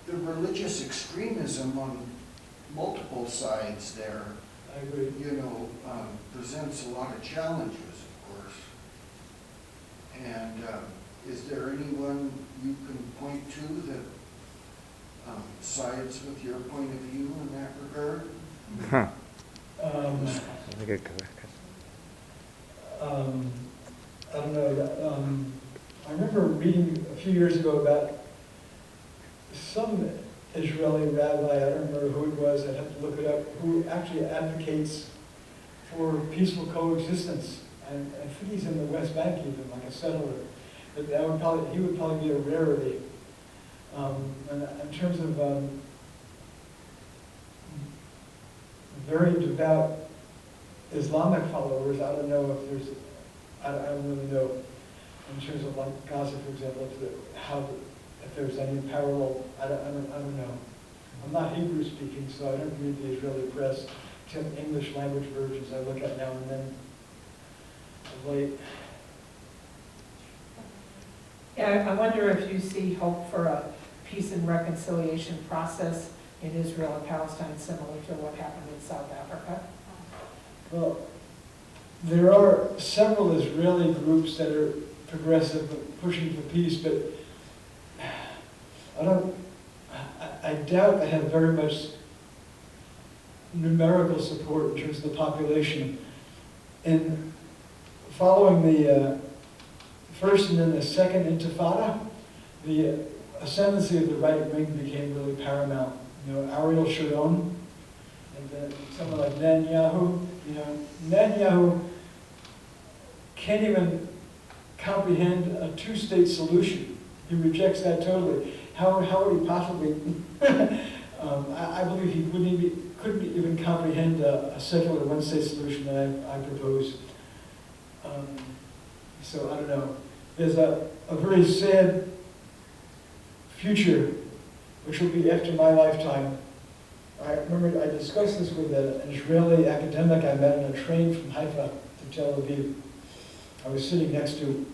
the religious extremism on multiple sides there, I agree. presents a lot of challenges, of course. And is there anyone you can point to that sides with your point of view in that regard? Huh. I don't know. I remember reading a few years ago about some Israeli rabbi, I don't remember who it was, I'd have to look it up, who actually advocates for peaceful coexistence. And I think he's in the West Bank even, like a settler. But he would probably be a rarity. And in terms of very devout Islamic followers, I don't know if there's, I don't really know in terms of like Gaza, for example, if there's any parallel, I don't know. I'm not Hebrew speaking, so I don't read the Israeli press, except English language versions I look at now and then of late. Yeah, I wonder if you see hope for a peace and reconciliation process in Israel and Palestine similar to what happened in South Africa? Well, there are several Israeli groups that are progressive, pushing for peace, but I doubt they have very much numerical support in terms of the population. And following the first and then the second intifada, the ascendancy of the right wing became really paramount. Ariel Sharon, and then someone like Netanyahu. Netanyahu can't even comprehend a two-state solution. He rejects that totally. How would he possibly? I believe he couldn't even comprehend a secular one-state solution that I propose. So I don't know. There's a very sad future, which will be after my lifetime. I remember I discussed this with an Israeli academic I met on a train from Haifa to Tel Aviv. I was sitting next to